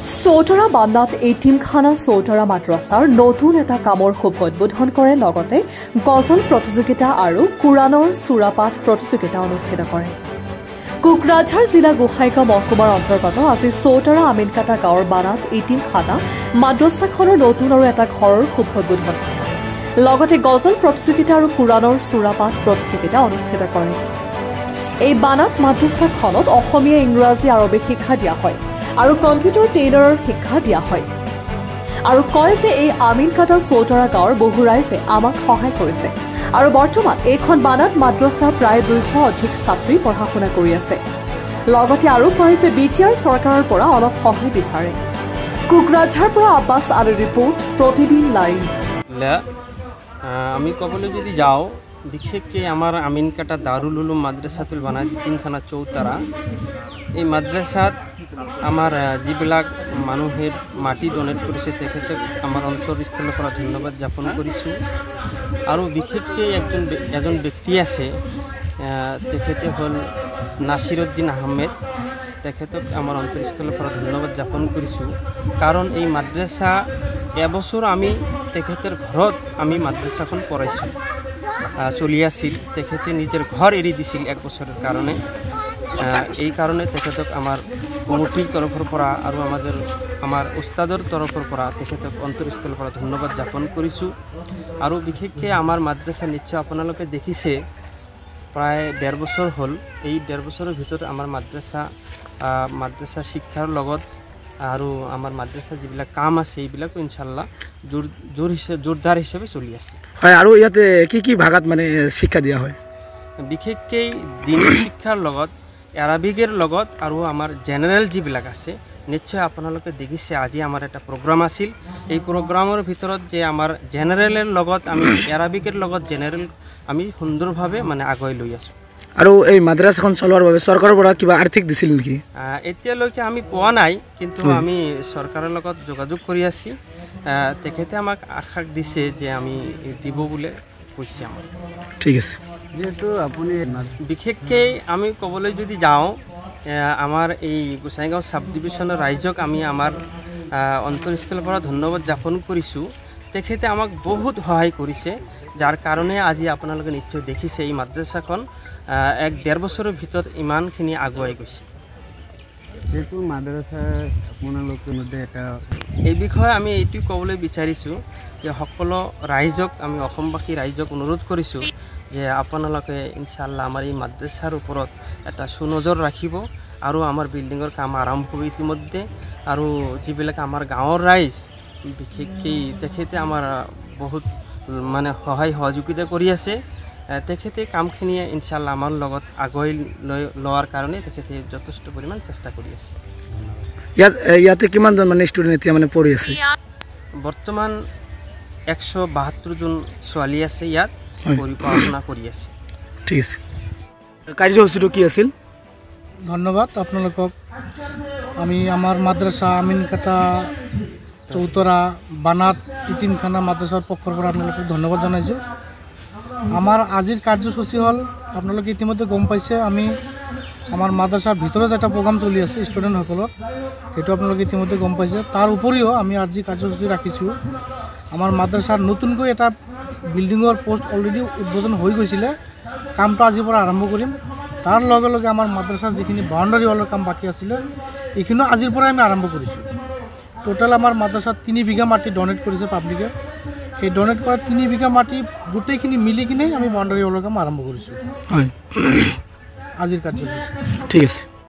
চৌতাৰা বান্নাত এটিমখানা চৌতাৰা মাদ্ৰাছাৰ নতুন এটা কামৰ শুভ উদ্বোধন কৰে লগতে গজল প্ৰতিযোগিতা আৰু কুৰাণৰ চূড়াপাঠ প্ৰতিযোগিতা অনুষ্ঠিত কৰে। কোকৰাঝাৰ জিলা গোসাইগাঁও মহকুমাৰ অন্তৰ্গত আজি চৌতাৰা আমিনকাটা গাঁৱৰ বানাত এটিমখানা মাদ্ৰাছাখনৰ নতুন আৰু এটা ঘৰৰ শুভ উদ্বোধন কৰে। লগতে গজল প্ৰতিযোগিতা আৰু কুৰাণৰ চূড়াপাঠ প্ৰতিযোগিতা অনুষ্ঠিত কৰে। এই বানাত মাদ্ৰাছাখনত অসমীয়া, ইংৰাজী, আৰবী শিক্ষা দিয়া হয় আৰু কম্পিউটাৰ ট্ৰেইনাৰৰ শিক্ষা দিয়া হয় আৰু কয় যে এই আমিনকাটা চৌতাৰা গাঁৱৰ বহু ৰাইজে আমাক সহায় কৰিছে আৰু বৰ্তমান এইখন বানাত মাদ্ৰাছাৰ প্ৰায় 200 অধিক ছাত্ৰী পঢ়া শুনা কৰি আছে। লগতে আৰু কয় যে বিটিআৰ চৰকাৰৰ পৰা অলপ সহায় বিচাৰে। কোকৰাঝাৰ পৰা আব্বাছ আলীৰ ৰিপৰ্ট, প্ৰতিদিন লাইভ। আমি ক'বলৈ যদি যাওঁ, বিশেষকৈ আমাৰ আমিনকাটা দাৰুল উলুম মাদ্ৰাছাতুল বানাত তিনখানা চৌতাৰা, এই মাদ্ৰাছাত আমাৰ যিবিলাক মানুহে মাটি ডনেট কৰিছে তেখেতক আমাৰ অন্তৰস্থলৰ পৰা ধন্যবাদ জ্ঞাপন কৰিছোঁ। আৰু বিশেষকৈ এজন ব্যক্তি আছে, তেখেতে হ'ল নাছিৰুদ্দিন আহমেদ, তেখেতক আমাৰ অন্তৰস্থলৰ পৰা ধন্যবাদ জ্ঞাপন কৰিছোঁ। কাৰণ এই মাদ্ৰাছা এবছৰ আমি তেখেতৰ ঘৰত আমি মাদ্ৰাছাখন পঢ়াইছোঁ, চলি আছিল। তেখেতে নিজৰ ঘৰ এৰি দিছিল 1 বছৰৰ কাৰণে। এই কাৰণে তেখেতক আমাৰ কমিটিৰ তৰফৰ পৰা আৰু আমাৰ উস্তাদৰ তৰফৰ পৰা তেখেতক অন্তৰস্থলৰ পৰা ধন্যবাদ জ্ঞাপন কৰিছোঁ। আৰু বিশেষকৈ আমাৰ মাদ্ৰাছা নিশ্চয় আপোনালোকে দেখিছে, প্ৰায় 1.5 বছৰ হ'ল। এই 1.5 বছৰৰ ভিতৰত আমাৰ মাদ্ৰাছা শিক্ষাৰ লগত আৰু আমাৰ মাদ্ৰাছা যিবিলাক কাম আছে এইবিলাকো ইনশাল্লাহ জোৰদাৰ হিচাপে চলি আছে। হয়, আৰু ইয়াতে কি ভাষাত মানে শিক্ষা দিয়া হয়? বিশেষকৈ দিনী শিক্ষাৰ লগত, এৰাবিকৰ লগত আৰু আমাৰ জেনেৰেল যিবিলাক আছে, নিশ্চয় আপোনালোকে দেখিছে আজি আমাৰ এটা প্ৰগ্ৰাম আছিল। এই প্ৰগ্ৰামৰ ভিতৰত যে আমাৰ জেনেৰেলৰ লগত আমি এৰাবিকৰ লগত জেনেৰেল আমি সুন্দৰভাৱে মানে আগুৱাই লৈ আছোঁ। আৰু এই মাদ্ৰাছাখন চলোৱাৰ বাবে চৰকাৰৰ পৰা কিবা আৰ্থিক দিছিল নেকি? এতিয়ালৈকে আমি পোৱা নাই, কিন্তু আমি চৰকাৰৰ লগত যোগাযোগ কৰি আছি। তেখেতে আমাক আশ্বাস দিছে যে আমি দিব বুলি কৈছে আমাক। ঠিক আছে। যিহেতু আপুনি বিশেষকৈ আমি ক'বলৈ যদি যাওঁ, আমাৰ এই গোসাইগাঁও চাব ডিভিশ্যনৰ ৰাইজক আমি আমাৰ অন্তৰস্থলৰ পৰা ধন্যবাদ জ্ঞাপন কৰিছোঁ। তেখেতে আমাক বহুত সহায় কৰিছে, যাৰ কাৰণে আজি আপোনালোকে নিশ্চয় দেখিছে এই মাদ্ৰাছাখন 1.5 বছৰৰ ভিতৰত ইমানখিনি আগুৱাই গৈছে। যেহেতু মাদ্ৰাছা আপোনালোকৰ মধ্যে এটা এই বিষয়ে আমি এইটো ক'বলৈ বিচাৰিছোঁ যে সকলো ৰাইজক, আমি অসমবাসী ৰাইজক অনুৰোধ কৰিছোঁ যে আপোনালোকে ইনশাল্লাহ আমাৰ এই মাদ্ৰাছাৰ ওপৰত এটা সুনজৰ ৰাখিব আৰু আমাৰ বিল্ডিঙৰ কাম আৰম্ভ হ'ব ইতিমধ্যে। আৰু যিবিলাক আমাৰ গাঁৱৰ ৰাইজ, বিশেষকৈ তেখেতে আমাৰ বহুত মানে সহায় সহযোগিতা কৰি আছে। তেখেতে কামখিনি ইনশাল্লাহ আমাৰ লগত আগুৱাই লোৱাৰ কাৰণে তেখেতে যথেষ্ট পৰিমাণ চেষ্টা কৰি আছে। ইয়াতে কিমানজন মানে ষ্টুডেণ্ট এতিয়া মানে পঢ়ি আছে? বৰ্তমান 172 জন ছোৱালী আছে ইয়াত পঢ়া-শুনা কৰি আছে। ঠিক আছে। কাৰ্যসূচীটো কি আছিল? ধন্যবাদ আপোনালোকক। আমি আমাৰ মাদ্ৰাছা আমিনকাটা চৌতাৰা বানাত ইতিমখানা মাদ্ৰাছাৰ পক্ষৰ পৰা আপোনালোকক ধন্যবাদ জনাইছোঁ। আমাৰ আজিৰ কাৰ্যসূচী হ'ল, আপোনালোকে ইতিমধ্যে গম পাইছে, আমি আমাৰ মাদ্ৰাছাৰ ভিতৰত এটা প্ৰগ্ৰাম চলি আছে ষ্টুডেণ্টসকলৰ, সেইটো আপোনালোকে ইতিমধ্যে গম পাইছে। তাৰ উপৰিও আমি আজি কাৰ্যসূচী ৰাখিছোঁ, আমাৰ মাদ্ৰাছাৰ নতুনকৈ এটা বিল্ডিঙৰ পোষ্ট অলৰেডি উদ্বোধন হৈ গৈছিলে, কামটো আজিৰ পৰা আৰম্ভ কৰিম। তাৰ লগে লগে আমাৰ মাদ্ৰাছাৰ যিখিনি বাউণ্ডাৰী ৱালৰ কাম বাকী আছিলে এইখিনিও আজিৰ পৰাই আমি আৰম্ভ কৰিছোঁ। টোটেল আমাৰ মাদ্ৰাছাত 3 বিঘা মাটি ডনেট কৰিছে পাব্লিকে। সেই ডনেট কৰা 3 বিঘা মাটি গোটেইখিনি মিলি কিনে আমি বাউণ্ডাৰী ৱালৰ কাম আৰম্ভ কৰিছোঁ। হয়, আজিৰ কাৰ্যসূচী। ঠিক আছে।